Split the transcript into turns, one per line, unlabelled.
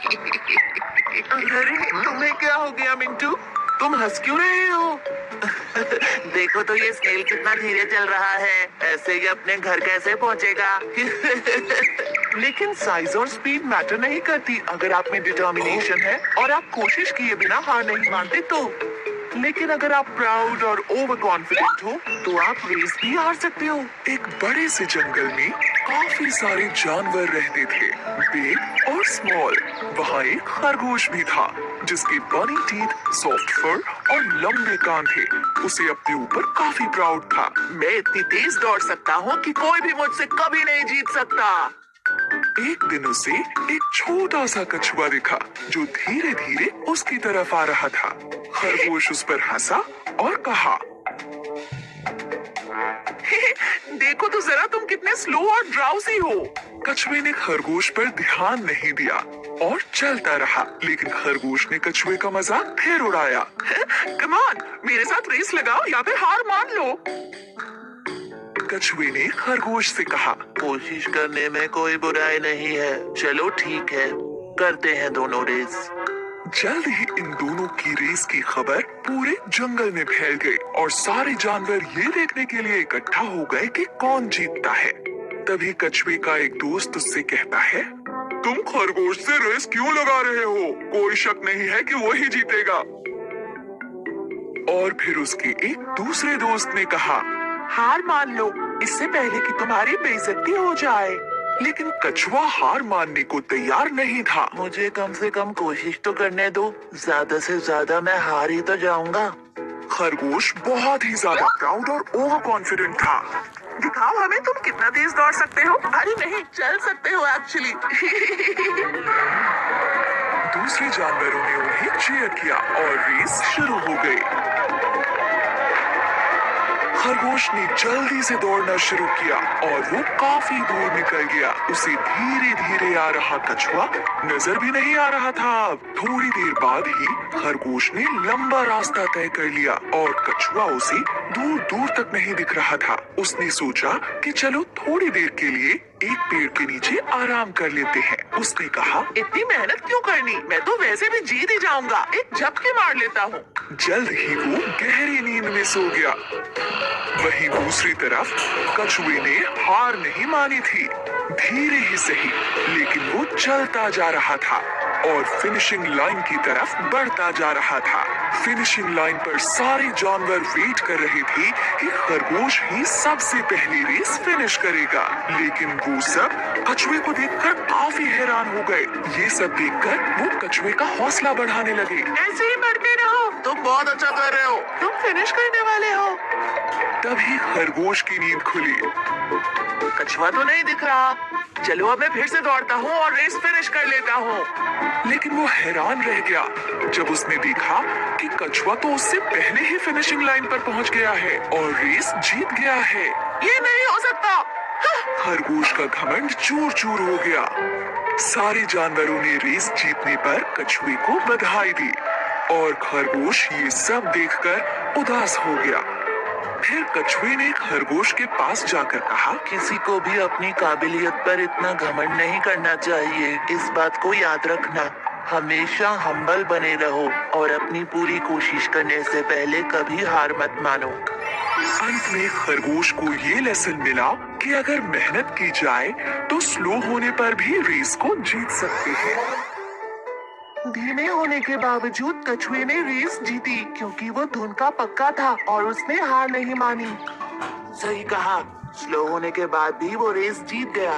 अरे तुम्हें क्या हो गया मिंटू? तुम हंस क्यों रहे हो? देखो तो ये स्केल कितना धीरे चल रहा है। ऐसे ही अपने घर कैसे पहुंचेगा? लेकिन साइज और स्पीड मैटर नहीं करती अगर आप में डिटर्मिनेशन है और आप कोशिश किए बिना हार नहीं मानते तो। लेकिन अगर आप प्राउड और ओवर कॉन्फिडेंट हो तो आप रेस भी हार सकते हो।
एक बड़े से जंगल में काफी सारे जानवर रहते थे, बिग और स्मॉल। वहाँ एक खरगोश भी था जिसके बनी टीथ, सॉफ्ट फर और लंबे कान थे। उसे अपने ऊपर काफी प्राउड था।
मैं इतनी तेज दौड़ सकता हूँ कि कोई भी मुझसे कभी नहीं जीत सकता।
एक दिन उसे एक छोटा सा कछुआ दिखा जो धीरे धीरे उसकी तरफ आ रहा था। खरगोश उस पर हंसा और कहा,
देखो तो जरा तुम कितने स्लो और ड्राउसी हो।
कछुए ने खरगोश पर ध्यान नहीं दिया और चलता रहा, लेकिन खरगोश ने कछुए का मजाक फिर उड़ाया।
कम ऑन, मेरे साथ रेस लगाओ या फिर हार मान लो।
कछुए ने खरगोश से कहा,
कोशिश करने में कोई बुराई नहीं है। चलो ठीक है, करते हैं दोनों रेस।
जल्द ही इन दोनों की रेस की खबर पूरे जंगल में फैल गई और सारे जानवर ये देखने के लिए इकट्ठा हो गए कि कौन जीतता है। तभी कछुए का एक दोस्त उससे कहता है, तुम खरगोश से रेस क्यों लगा रहे हो? कोई शक नहीं है कि वही जीतेगा। और फिर उसके एक दूसरे दोस्त ने कहा,
हार मान लो इससे पहले कि तुम्हारी बेइज्जती हो जाए।
लेकिन कछुआ हार मानने को तैयार नहीं था।
मुझे कम से कम कोशिश तो करने दो, ज्यादा से ज्यादा मैं हार ही तो जाऊंगा।
खरगोश बहुत ही ज्यादा प्राउड और ओवर कॉन्फिडेंट था।
दिखाओ हमें तुम कितना तेज दौड़ सकते हो। अरे नहीं, चल सकते हो एक्चुअली।
दूसरे जानवरों ने उन्हें चीयर किया और रेस शुरू हो गई। खरगोश ने जल्दी से दौड़ना शुरू किया और वो काफी दूर निकल गया। उसे धीरे धीरे आ रहा कछुआ नजर भी नहीं आ रहा था। थोड़ी देर बाद ही खरगोश ने लंबा रास्ता तय कर लिया और कछुआ उसे दूर दूर तक नहीं दिख रहा था। उसने सोचा कि चलो थोड़ी देर के लिए एक पेड़ के नीचे आराम कर लेते हैं। उसने कहा,
इतनी मेहनत क्यों करनी, मैं तो वैसे भी जीत ही जाऊंगा। एक झपकी मार लेता हूँ।
जल्द ही वो गहरी नींद में सो गया। वहीं दूसरी तरफ कछुए ने हार नहीं मानी थी। धीरे ही सही, लेकिन वो चलता जा रहा था और फिनिशिंग लाइन की तरफ बढ़ता जा रहा था। फिनिशिंग लाइन पर सारे जानवर वेट कर रहे थे कि खरगोश ही सबसे पहली रेस फिनिश करेगा। लेकिन वो सब कछुए को देखकर काफी हैरान हो गए। ये सब देखकर वो कछुए का हौसला बढ़ाने लगे।
ऐसे ही बढ़ते रहो, तुम बहुत अच्छा कर रहे हो, तुम फिनिश करने वाले हो।
तभी खरगोश की नींद खुली।
कछुआ तो नहीं दिख रहा। चलो अब मैं फिर से दौड़ता हूँ और रेस फिनिश कर लेता हूँ।
लेकिन वो हैरान रह गया जब उसने देखा कि कछुआ तो उससे पहले ही फिनिशिंग लाइन पर पहुंच गया है और रेस जीत गया है।
ये नहीं हो सकता।
खरगोश का घमंड चूर चूर हो गया। सारे जानवरों ने रेस जीतने पर कछुए को बधाई दी और खरगोश ये सब देखकर उदास हो गया। फिर कछुए ने खरगोश के पास जाकर कहा,
किसी को भी अपनी काबिलियत पर इतना घमंड नहीं करना चाहिए। इस बात को याद रखना, हमेशा हम्बल बने रहो और अपनी पूरी कोशिश करने से पहले कभी हार मत मानो।
अंत में खरगोश को ये लेसन मिला कि अगर मेहनत की जाए तो स्लो होने पर भी रेस को जीत सकते हैं।
धीमे होने के बावजूद कछुए ने रेस जीती क्योंकि वो धुन का पक्का था और उसने हार नहीं मानी। सही कहा, स्लो होने के बाद भी वो रेस जीत गया।